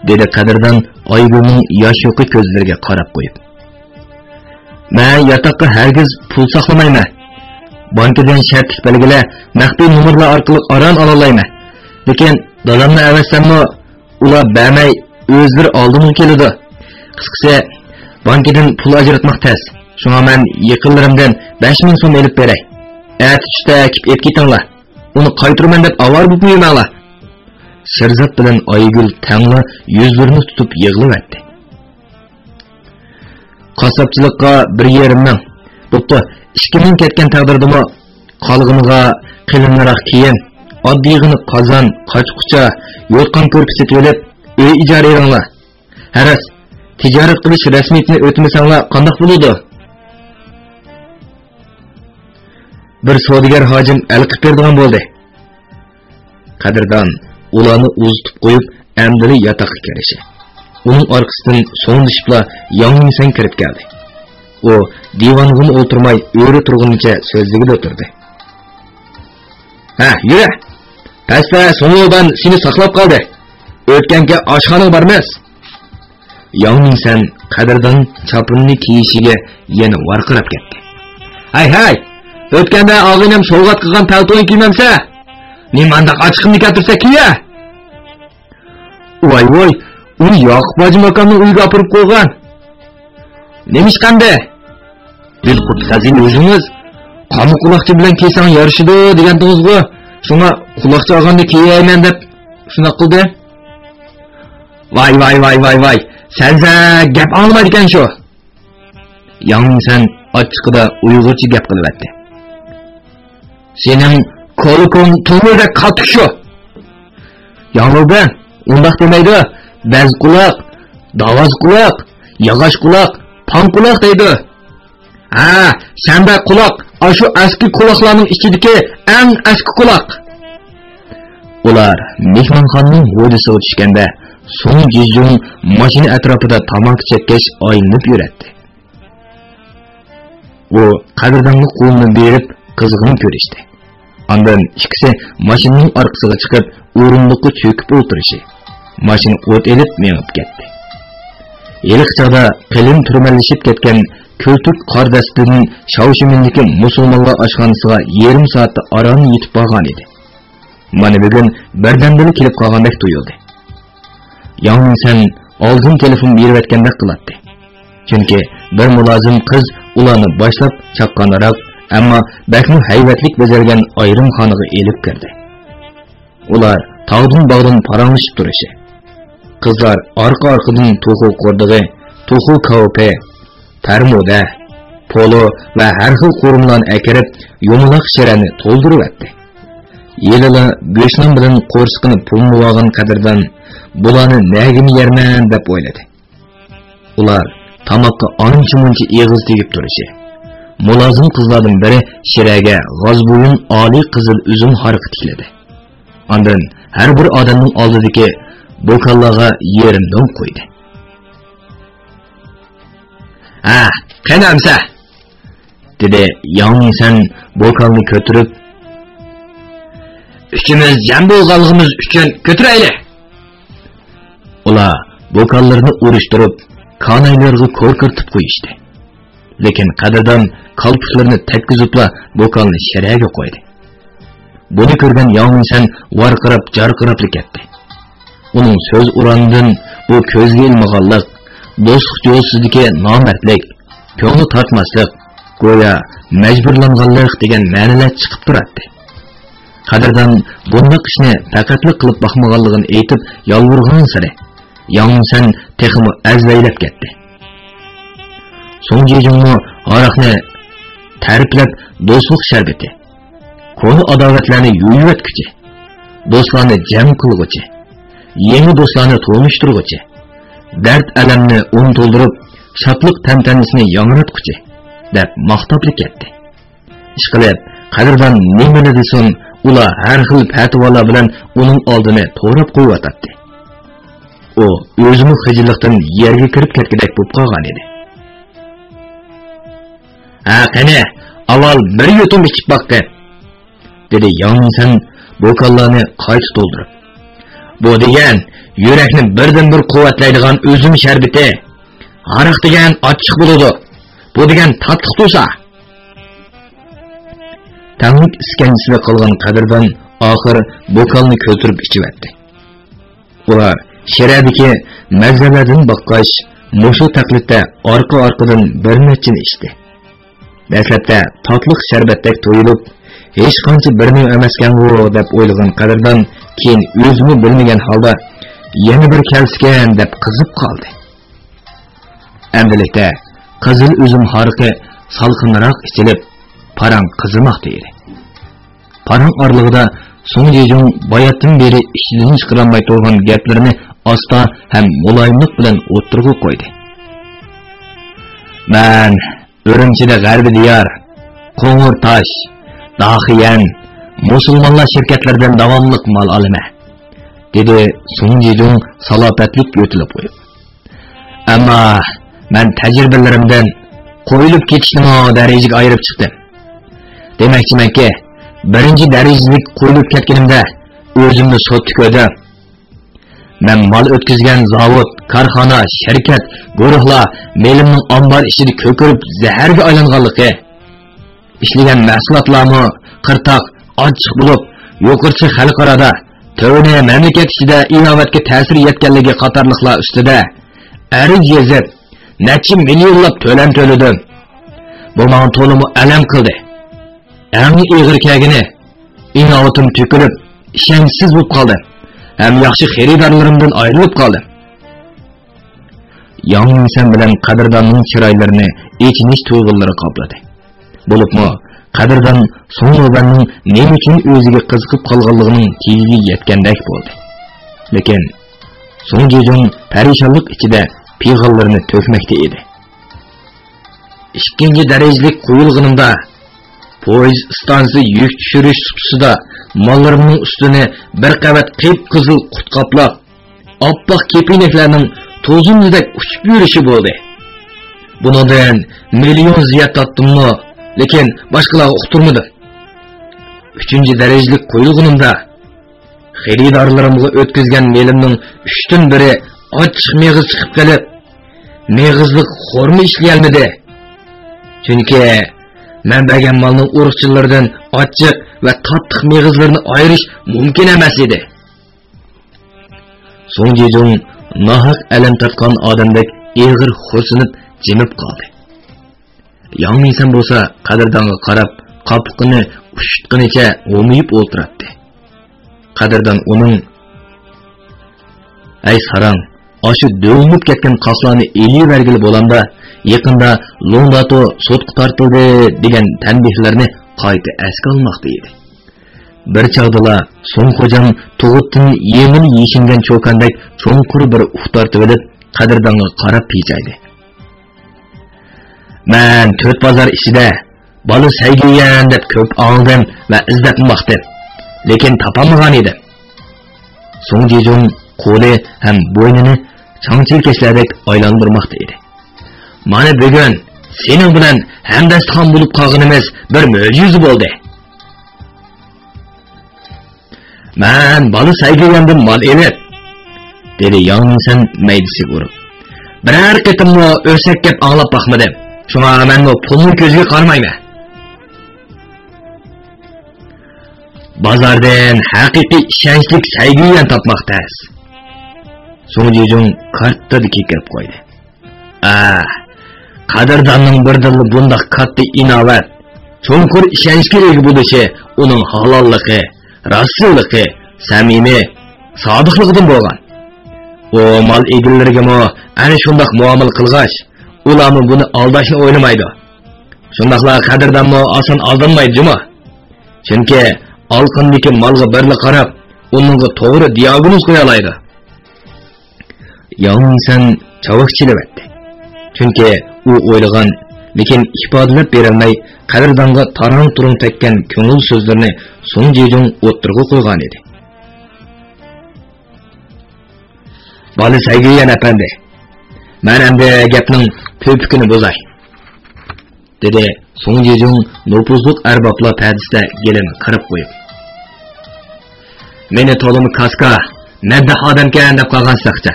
dedi Qadrdan Oygulning yosh yo'qi ko'zlariga qarab qo'yib. Men yotoqqa hargiz pul saqlamayman. Bankadan shartlik belgilar, maxfiy nomerlar orqali aran olalayman. Lekin dadamni avassammi, ular bermay o'zlari oldimga keladi. Qisqasi, bankadan pul ajratmoq tez. Shunga men yaqinlarimdan 5000 so'm elib beray. Tushda ep ketinglar. Uni qaytiraman deb avar bo'lib yurmanglar. Sherzod bilan Oygul tangla yuzlarini tutib yig'layapti. qassobchilikqa 1,5 ming, bo'pti 2 ming ketgan taqdirdimi qolg'iniga qilinroq kiyim, oddiygina qozon, qochqucha, yo'tqan ko'rpa setib olib, uy ijara beringlar. Haras, tijorat qilish rasmiyatini o'tmasanglar qandoq bo'ladi? Bir savdogar hojim alqib berdigan bo'ldi. Qadrdon ularni uzitib qo'yib, amdili yotoqqa kirishi. Uning orqasidan so'ngdishibla Yangmingsan kirib keldi. U divonga o'tirmay, o'ri turgunicha so'zligida o'tirdi. Ha, yura. Pastda so'ngdan seni saqlab qoldi. O'tganga oshxonaga bormas. Yangmingsan qadrdon chopinni kiyishiga yana varqirab ketdi. Hay, o'tganda og'inam sovg'at qilgan palto'ni kiymamsa, nimanda ochiqni keltirsa kiya. Voy, u Yoqub hoji makonning uyiga olib qo'ygan. Nemish qanda? Dilqut Hazin o'zingiz qani quloqcha bilan kiysang yarishidi degandingizmi? Shunga quloqcha olganda kiyayman deb shuna qildi. Voy. Senza gap olmaydi ekan shu. Yangmingsan ochiqida Uyg'urcha gap qilyapti. Sening qo'ling to'g'rida qattiq shu. Yangmingdan undaq demaydi. Bez quloq, davoz quloq, yog'och quloq, pon quloq deydi. Ha, senda quloq, shu eski quloqlarning ichidagi eng eski quloq. Ular mehmonxonaning hovlisiga tushganda so'ng jizjung mashina atrofida tamaki chekkach aylanib yuradi. U qadrdonga qo'lini berib qizg'in ko'rishdi. Ondan ikkisi mashinaning orqasiga chiqib, o'rindiqqa cho'kib o'tirishi. Mashina o't elib menib ketdi. Yeliqchada qilin turmallashib ketgan ko'ltuk qardastidan Shavshimindagi musulmonlar oshxonasiga 20 soatda aram yetib borgan edi. Mana bugun birdan-bir kelib qolgandek tuyuldi. Yangmingsan oldin telefon berayotgandek qiladi. Chunki bir mulozim qiz ularni boshlab chaqqanroq, ammo bakmi hayvatlik bajargan ayrim xonaga elib kirdi. Ular tog'dan paranglashib turishi. Qizlar orqa-orqadan to'xu qo'rdig'i, to'xu kavpe, tarmuda, polo va har xil qo'rimlarni akirib, yumaloq shirani to'ldirib atdi. Yelila go'shtning bilan qo'rsqini pulmuvagan qadrdan bularni nagini yerman deb o'yladi. Ular tamoqqa ancha-muncha eg'iz tegib turishi. Mulozim qizlardan biri shiraga g'ozbuyun oliy qizil uzum harqi tikladi. Ondan har bir odamning oldidagi bokallaga yerimdan qo'ydi. Ha, qanamsa? Dedi Yangmingsan bokalni ko'tirib, "Uchimiz jam bo'lganligimiz uchun ko'tirayli." Ular bokallarni urishtirib, kanaylarga ko'rkirtib qo'yishdi. Lekin qadrdon qalpiqlarni tekkizibla bokalni shiraga qo'ydi. Buni ko'rgan Yangmingsan varqirab, jarqirab ketdi. Uning so'z urandan bu ko'zga ilmaganlik, do'stlik yo'lsidagi nomardlik, ko'ngli tortmaslik, go'yo majburlanganlik degan ma'nolar chiqib turadi. Qadrdon bunday ishni faqatlik qilib baxmaganligini aytib yolvurgan sari Yangmingsan texmi azlaylab ketdi. So'ng jejingmi aroqni ta'riflab do'stlik sharbati, ko'ni adovatlarni yuyatguchi, do'stlarni jam qilguchi, yangi do'stlarni to'nishtirguchi, dard alamni to'ldirib, shodlik tantanasini yangratguchi deb maqtablik ketdi. Ishqilib, qadrdon nimani desin, ular har xil fatvolar bilan uning oldini to'rab qo'yatdi. U o'zini xijillikdan yerga kirib ketgandek bo'lib qolgan edi. "Ha, qani, avval bir yutum ichib baqdi," dedi Yangmingsan bokallarni qayta to'ldirib. "Bu degan yurakni birdan-bir quvvatlaydigan o'zim sharbati. Aroq degan ochiq bo'ladi. Bu degan tatliq bo'lsa." Tanlik iskanjisida qolgan qadrdon oxir bokalni ko'tirib ichibatdi. Ular shiradagi mazzalardan boqqach, mushu taqlidda orqa-orqadan bir nechini ichdi. Dastlabda tatliq sharbatdek to'yilib, hech qancha birni emaskan bu deb o'ylagan qadrdon keyin o'zini bilmagan holda yana bir kalsgan deb qizib qoldi. Endilikda qizil üzüm harqi salqınroq ichilib, parang qizimoqda edi. Parang orlig'ida Song Jejong bayatdan beri ishidan chiqaramay turgan gaplarini asta ham muloyimlik bilan o'tirg'i qo'ydi. "Men Urumchida G'arbiy diyor, Qo'ng'ir tosh, Daxiyan, musulmonlar shirkatlaridan davomliq mol olaman", dedi Song Jejong salobatlik yo'tilib qo'yib. "Ammo men tajribalarimdan qo'yilib ketishni darajaga ayirib chiqdim. Demakchimanki, birinchi darajalik qo'yilib ketganimda o'zimni sotga ko'rdim. Men mol o'tkazgan zavod, korxona, shirkat, guruhlar melimning ombar ichida ko'kirib zaharga aylanganligi, ishlagan mahsulotlarni qirtoq, ochiq bo'lib, yo'qirchi xalqarada, to'g'ri mamlakat ichida inovatga ta'sir yetganligi qatorliqlar ustida ariz yozib, necha millionlab to'lam to'ladim. Bu menga to'liq alam qildi. Eng ig'ir kagini inovatim to'kilib, ishonchsiz bo'lib qoldim. Hem yaxshi xaridorlarimdan ayrilib qoldim." Yang inson bilan qadrdonning chiroylarini echinish tuyg'ulari qopladi. Bo'libmi, qadrdon Song Nobanning nima uchun o'ziga qiziqib qolganligining tagiga yetgandek bo'ldi. Lekin Song Jejong parishonlik ichida pig'illarni to'kmoqda edi. "Ikkinchi darajalik qo'yilganimda poyezd stansiya yuk tushirish sutisida mollarimning ustini bir qavat qip-qizil qut qoplab, oppoq kepinaklarning to'zindek uchib yurishi bo'ldi. Bundan million ziyat topdimmi, lekin boshqalarga uqtirmadim. 3-chi darajalik qo'yilganimda xaridorlarimga o'tkazgan melimning 3dan biri ochiq meg'iz chiqib kelib, meg'izlik xorma ishlayolmadi. Chunki men bergan molning urug'chilaridan ochiq va qattiq meg'izlarni ayirish mumkin emas edi." Song Jejong nahaq alam tatgan odamdek ig'ir xo'sinib jimib qoldi. Yang inson bo'lsa qadrdonga qarab, qopiqini ushitganicha o'miyib o'tiradi. Qadrdon uning "Ay sarang, aşı dövünüp ketken qaslarni eli vergili bo'landa, yaqinda Londato sotqa tortildi degan tanbihlarni qayta esga olmoqda edi. Bir chog'dala Song Xo'jam tug'utdan yengil yeshingan cho'kandek cho'nqur bir uxtartib olib, qadrdonga qarab pijaydi. "Men 4 bozor ichida bola saygiyan deb ko'p oldim va izlab maqdim, lekin topolmagan edim." Song Jejong qo'li ham bo'ynini changchilkashlardek aylantirmoqda edi. "Mana bugun sening bilan hamdastxon bo'lib qolganimiz bir mo'jiza bo'ldi. Men bola saygigandim mol elib", dedi Yang inson maydisiga urib. "Biror qitimni o'rsak gap anglab boqmadim. Shunga men pulni ko'zga qaramayman. Bozordan haqiqiy ishonchli saygiyan topmoqdasiz." Song Jejong kartda kekirib qo'ydi. Qadrdonning birdilla bundoq katta inovat, cho'nqur ishonchga ega bo'lishi uning halolligi, rasuligi, samimiy, sodiqligidan bo'lgan. U mol egillariga ana shundoq muomala qilg'ach, ularni buni aldashni o'ylamaydi. Shundaqlar qadrdonmi oson aldanmaydi-mi? Chunki olqindagi molga birla qarab, uningga to'g'ri diagnoz qo'ya oladi. Yang inson chavaqchilayapti. Chunki u o'ylagan, lekin ifodalab berolmay qadrdonga tarang-turang tekkan ko'ngil so'zlarini Song Jejong o'tirg'i qo'ygan edi. "Bola saygiyan apandi, men endi gapning ko'pikini bozay", dedi Song Jejong nopuzluq arboblar pardasida gelini qirib qo'yib. "Meni to'limi kaska, nadda odamkan deb qolgan saqcha.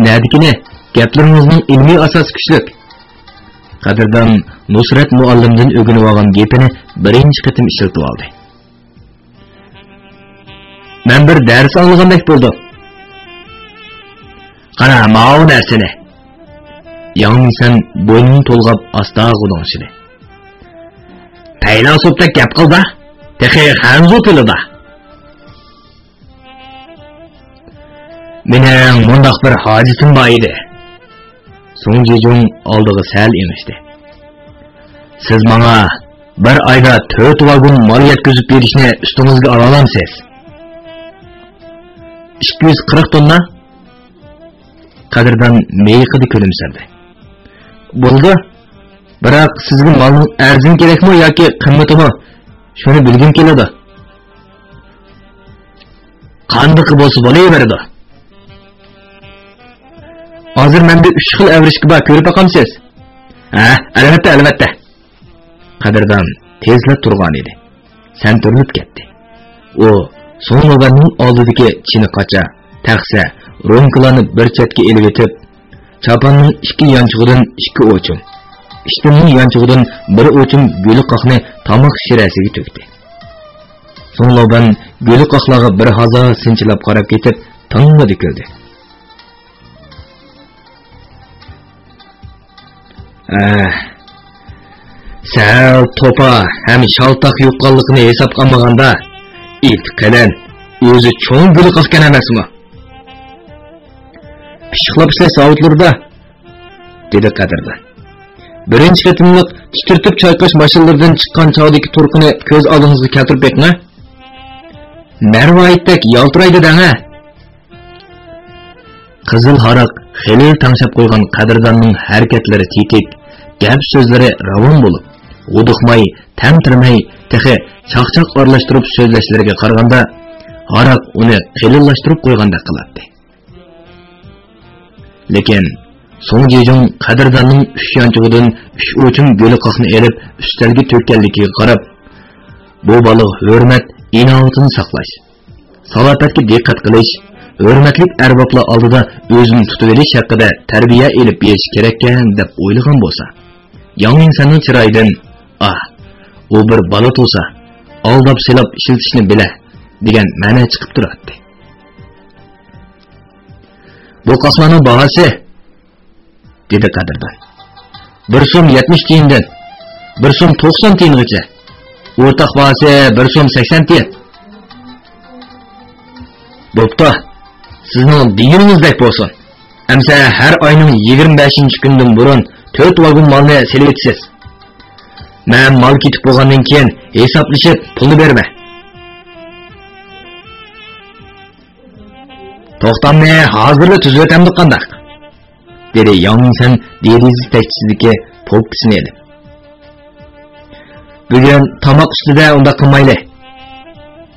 Nadikini gaplaringizning ilmiy asosi kuchlik." Qadrdon Nusrat muallimdan o'rganib olgan gapini birinchi qitim ishlatib oldi. "Men bir dars olgandek bo'ldim. Qara, ma'u narsani." Yang inson bo'ynini to'lg'ab asta g'ulonshidi. "Faylasufda gap qildi, texi hanzu tilida. Mening bundoq bir hojisim bor edi. Soң Jejong aldığı sel emişti. Siz bana bir ayda 4 vagon mal yetkizip berishni üstünüzge alalamsiz. 240 tonna? Kadirdan meyqidi kulimsirdi. Bo'ldi. Biroq sizga malning arzin kerakmi yoki qimmatimi? Shuni bilgim keladi. Qanday bo'lsa bo'laveradi. Hozir menda 3 xil avrishki bor, ko'rib boqamsiz. Albatta. Qadirdan tezla turgan edi. Sen turilib ketdi. O so'ng'aning oldidagi chiniqacha, taxsa, romkalarni bir chetga elib etib, chapanning ikki yanchig'idan 2 o'chim, ishtimning yanchig'idan bir o'chim go'liqoqni tomoq shirasiga to'kdi. So'ng'aban go'liqoqlarga bir hazo sinchilab qarab ketib, tongga dikildi. Sal topa hem şaltaq yuqqanligini hesapga olmaganda it qalan o'zi cho'ng go'liqoqkan emasmi? Pishiqlab ishlash zavodlarida dedi Qadirdan. Birinchi qatimliq titirtib chayqash mashinalaridan chiqqan chog'dagi turqini ko'z oldingizga keltirib bekmi? Marvoyitdek yaltiraydi-da. Qizil haraq xilil tangshab qo'ygan Qadirdanning harakatlari tetik, gap so'zlari ravon bo'lib, o'diqmay, tamtirmay, tehi chaqchaq aralashtirib so'zlashlariga qaraganda haraq uni xilillashtirib qo'ygandek qiladi. Lekin so'ng Jejong Qadirdanning 3 yanchig'idan 3 o'chim go'liqoqni elib ustalga to'kkanligiga qarab, bu baliq hurmat inoatini saqlash, salobatga diqqat qilish, hurmatlik arboblar oldida o'zini tutib olish haqida tarbiya elib berish kerakkan deb o'ylagan bo'lsa, Yang insonning chiroyidan u bir bola bo'lsa, aldab silab ishiltishni bila degan ma'no chiqib turadi. Bu qasmaning bahasi dedi Qadirdan. 1 so'm 70 tiyindan 1 so'm 90 tiyingacha. O'rtaq bahasi 1 so'm 80 tiyin. Bo'pti. Sizning deyiningizdek bo'lsin. Amsa har oyning 25-kundan burun 4 vagon malni selib etasiz. Men mal ketib bo'lgandan keyin hisoblashib pulni berma. To'xtamni hozirla tuzib o'tamdi qandaq? Dedi Yangsan deriz tekchisidagi polkisini elib. Bugun tomoq ustida unda qilmayli.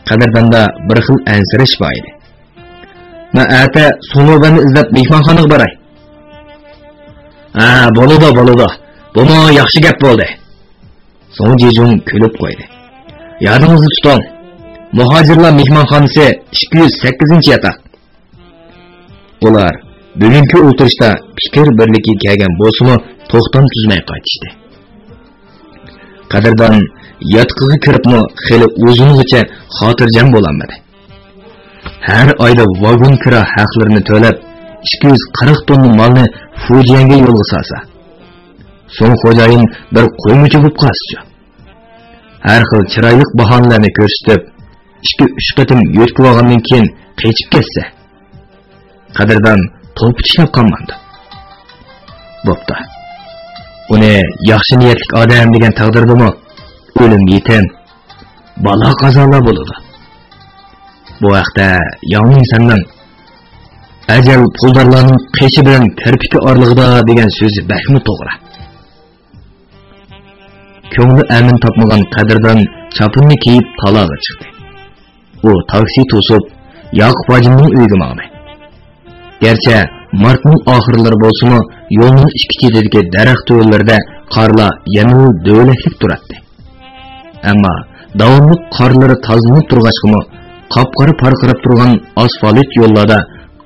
Qadirda bir xil ansirash bor edi. Men ata So'ng'obani izlab mehmonxonaga boray. Bo'ladi. Buni yaxshi gap bo'ldi. So'ng Jejong kulib qo'ydi. Yodingizni tuting. Muhojirlar mehmonxonasi 208-yataq. Ular bugungi o'tirishda fikr birligi kelgan bo'lsa-mu, to'xtam tuzmay qaytishdi. Qadirdan yotqiga kiribmi xili o'zingizcha xotirjam bo'lolmadi. Har oyda vagon kira haqlarini to'lab 240 tonna malni Fujiyanga yo'lga solsa, so'ng xo'jayin bir qo'ymuchi bo'lib qolsa, har xil chiroyli bahonalarni ko'rsatib 2-3 qatim yo'tkib olgandan keyin qechib ketsa, Qadirdan to'p tishlab qolmadi. Bo'pti. Uni yaxshi niyatli odam degan taqdirdami, o'lim yetim, balo qazolar bo'ladi. Bu vaqtda Yang insanning ajal puldarlarning qishi bilan kirpiki orlig'ida degan so'zi baxmi to'g'ri. Ko'ngli amin topmagan Qadirdan chapinni kiyib talaga chiqdi. U taksi to'sib Yaqub hojimning uyiga bordi. Gerçi martning oxirlari bo'lsa-mu, yo'lning ikki chetidagi daraxt yo'llarida qorlar yana dövlətlik turadi. Ammo davomli qorlari tozalanib turg'achmi, qop-qora parqirab turgan asfalt yo'llarda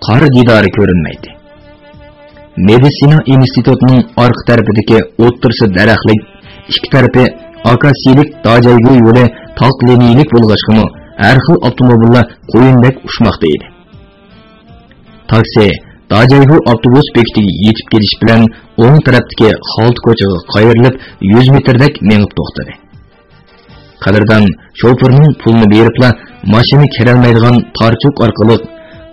qor didori ko'rinmaydi. Meditsina institutining orqa tarafidagi o'ttirsa daraxtlik, ikki tarafi akasilik dajaygu yo'li taqlinilik bo'lg'achmi, har xil avtomobillar qo'yindek uçmoqda edi. Taksi dajaygu avtobus bekatiga yetib kelish bilan o'ng tarafdagi xalt ko'chaga qayrilib 100 metrdek menib to'xtadi. Qadirdan shoferning pulni beribla mashina kirolmaydigan tarchuk orqali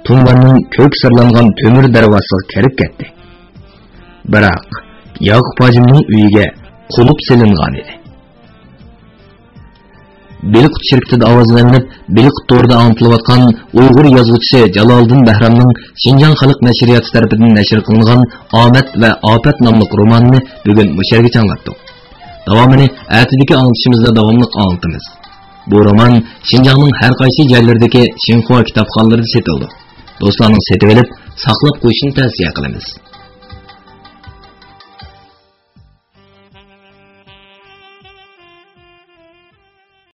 Tunvanning ko'k sirlangan temir darvozasiga kirib ketdi. Biroq Yaqub hojimning uyiga qulub silingan edi. Beliqut şirketida ovozlanib, Beliqut to'rida antilayotgan Uyg'ur yozuvchisi Jaloliddin Bahramning Şinjan xalq nashriyati tarafidan nashr qilingan Omad va Ofat nomli romanini bugun musharga chanlatdik. Davomini atidagi anglitishimizda davomli anlatamiz. Bu roman Şinjanning har qaysi joylaridagi Xinhua kitobxonalarida sotildi. Do'stlarning setib olib, saqlab qo'yishni tavsiya qilamiz.